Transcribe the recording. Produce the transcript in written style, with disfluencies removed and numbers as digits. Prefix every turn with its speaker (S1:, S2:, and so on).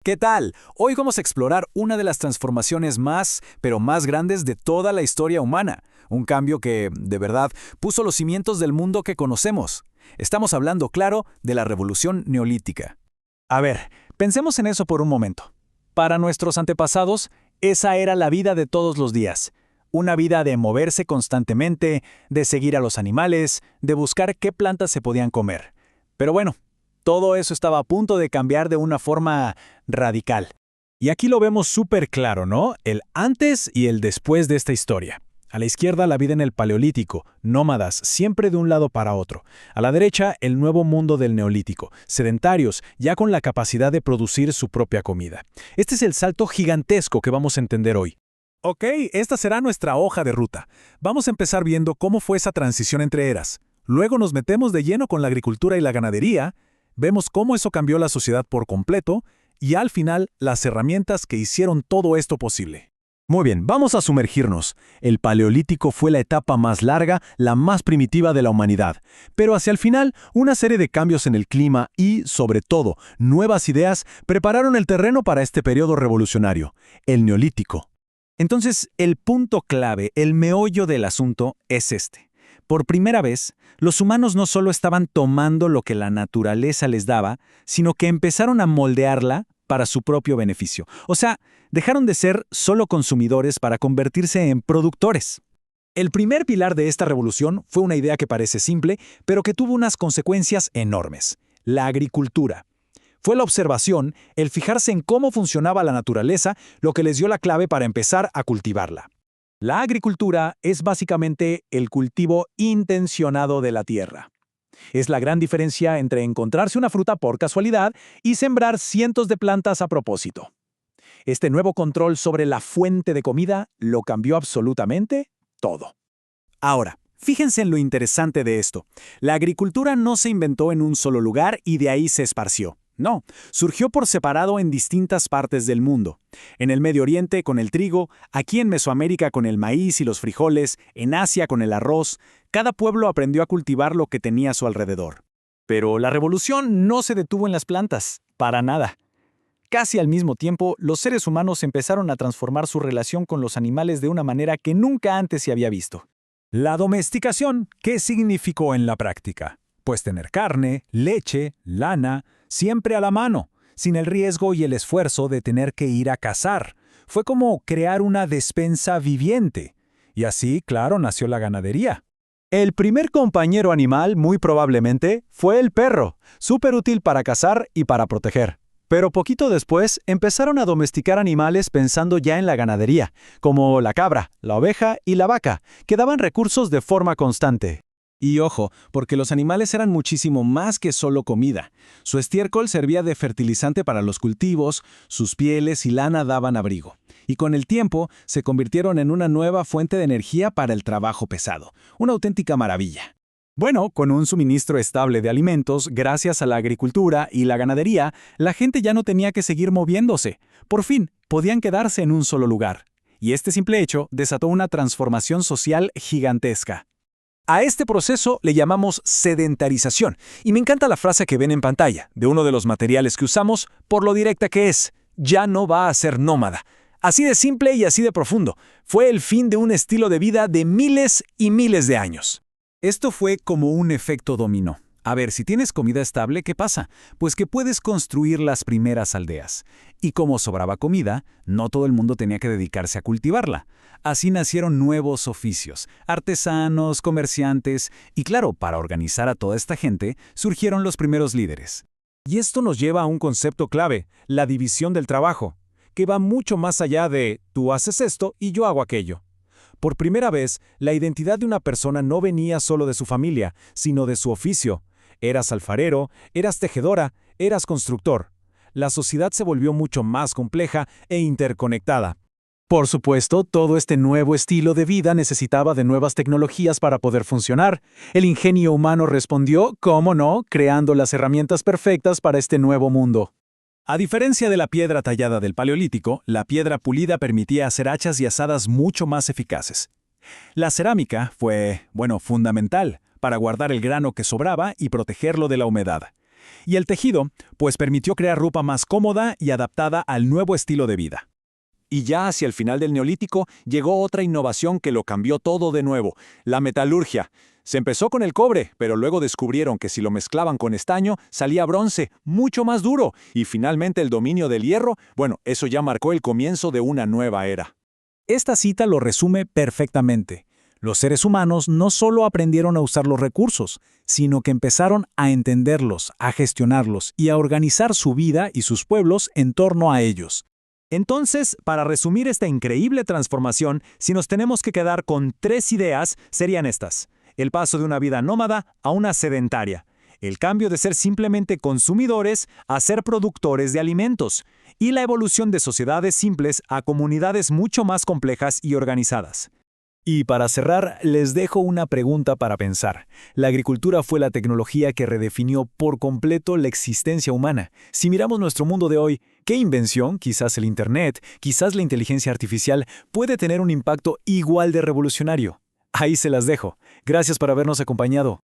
S1: ¿Qué tal? Hoy vamos a explorar una de las transformaciones más grandes de toda la historia humana. Un cambio que, de verdad, puso los cimientos del mundo que conocemos. Estamos hablando, claro, de la revolución neolítica. A ver, pensemos en eso por un momento. Para nuestros antepasados, esa era la vida de todos los días. Una vida de moverse constantemente, de seguir a los animales, de buscar qué plantas se podían comer. Pero bueno, todo eso estaba a punto de cambiar de una forma radical. Y aquí lo vemos súper claro, ¿no? El antes y el después de esta historia. A la izquierda, la vida en el Paleolítico, nómadas, siempre de un lado para otro. A la derecha, el nuevo mundo del Neolítico, sedentarios, ya con la capacidad de producir su propia comida. Este es el salto gigantesco que vamos a entender hoy. Ok, esta será nuestra hoja de ruta. Vamos a empezar viendo cómo fue esa transición entre eras. Luego nos metemos de lleno con la agricultura y la ganadería. Vemos cómo eso cambió la sociedad por completo y al final las herramientas que hicieron todo esto posible. Muy bien, vamos a sumergirnos. El Paleolítico fue la etapa más larga, la más primitiva de la humanidad. Pero hacia el final, una serie de cambios en el clima y, sobre todo, nuevas ideas prepararon el terreno para este periodo revolucionario, el Neolítico. Entonces, el punto clave, el meollo del asunto es este. Por primera vez, los humanos no solo estaban tomando lo que la naturaleza les daba, sino que empezaron a moldearla para su propio beneficio. O sea, dejaron de ser solo consumidores para convertirse en productores. El primer pilar de esta revolución fue una idea que parece simple, pero que tuvo unas consecuencias enormes: la agricultura. Fue la observación, el fijarse en cómo funcionaba la naturaleza, lo que les dio la clave para empezar a cultivarla. La agricultura es básicamente el cultivo intencionado de la tierra. Es la gran diferencia entre encontrarse una fruta por casualidad y sembrar cientos de plantas a propósito. Este nuevo control sobre la fuente de comida lo cambió absolutamente todo. Ahora, fíjense en lo interesante de esto. La agricultura no se inventó en un solo lugar y de ahí se esparció. No, surgió por separado en distintas partes del mundo. En el Medio Oriente con el trigo, aquí en Mesoamérica con el maíz y los frijoles, en Asia con el arroz. Cada pueblo aprendió a cultivar lo que tenía a su alrededor. Pero la revolución no se detuvo en las plantas, para nada. Casi al mismo tiempo, los seres humanos empezaron a transformar su relación con los animales de una manera que nunca antes se había visto. La domesticación, ¿qué significó en la práctica? Pues tener carne, leche, lana, siempre a la mano, sin el riesgo y el esfuerzo de tener que ir a cazar. Fue como crear una despensa viviente. Y así, claro, nació la ganadería. El primer compañero animal, muy probablemente, fue el perro, súper útil para cazar y para proteger. Pero poquito después empezaron a domesticar animales pensando ya en la ganadería, como la cabra, la oveja y la vaca, que daban recursos de forma constante. Y ojo, porque los animales eran muchísimo más que solo comida. Su estiércol servía de fertilizante para los cultivos, sus pieles y lana daban abrigo. Y con el tiempo se convirtieron en una nueva fuente de energía para el trabajo pesado. Una auténtica maravilla. Bueno, con un suministro estable de alimentos, gracias a la agricultura y la ganadería, la gente ya no tenía que seguir moviéndose. Por fin, podían quedarse en un solo lugar. Y este simple hecho desató una transformación social gigantesca. A este proceso le llamamos sedentarización, y me encanta la frase que ven en pantalla, de uno de los materiales que usamos, por lo directa que es: ya no va a ser nómada. Así de simple y así de profundo. Fue el fin de un estilo de vida de miles y miles de años. Esto fue como un efecto dominó. A ver, si tienes comida estable, ¿qué pasa? Pues que puedes construir las primeras aldeas. Y como sobraba comida, no todo el mundo tenía que dedicarse a cultivarla. Así nacieron nuevos oficios, artesanos, comerciantes, y claro, para organizar a toda esta gente, surgieron los primeros líderes. Y esto nos lleva a un concepto clave, la división del trabajo, que va mucho más allá de tú haces esto y yo hago aquello. Por primera vez, la identidad de una persona no venía solo de su familia, sino de su oficio. Eras alfarero, eras tejedora, eras constructor. La sociedad se volvió mucho más compleja e interconectada. Por supuesto, todo este nuevo estilo de vida necesitaba de nuevas tecnologías para poder funcionar. El ingenio humano respondió, cómo no, creando las herramientas perfectas para este nuevo mundo. A diferencia de la piedra tallada del Paleolítico, la piedra pulida permitía hacer hachas y azadas mucho más eficaces. La cerámica fue, fundamental para guardar el grano que sobraba y protegerlo de la humedad.
S2: Y el tejido, pues permitió crear ropa más cómoda y adaptada al nuevo estilo de vida.
S3: Y ya hacia el final del Neolítico llegó otra innovación que lo cambió todo de nuevo, la metalurgia. Se empezó con el cobre, pero luego descubrieron que si lo mezclaban con estaño salía bronce, mucho más duro, y finalmente el dominio del hierro, bueno, eso ya marcó el comienzo de una nueva era.
S2: Esta cita lo resume perfectamente. Los seres humanos no solo aprendieron a usar los recursos, sino que empezaron a entenderlos, a gestionarlos y a organizar su vida y sus pueblos en torno a ellos.
S3: Entonces, para resumir esta increíble transformación, si nos tenemos que quedar con 3 ideas, serían estas. El paso de una vida nómada a una sedentaria. El cambio de ser simplemente consumidores a ser productores de alimentos. Y la evolución de sociedades simples a comunidades mucho más complejas y organizadas.
S2: Y para cerrar, les dejo una pregunta para pensar. La agricultura fue la tecnología que redefinió por completo la existencia humana. Si miramos nuestro mundo de hoy, ¿qué invención, quizás el Internet, quizás la inteligencia artificial, puede tener un impacto igual de revolucionario? Ahí se las dejo. Gracias por habernos acompañado.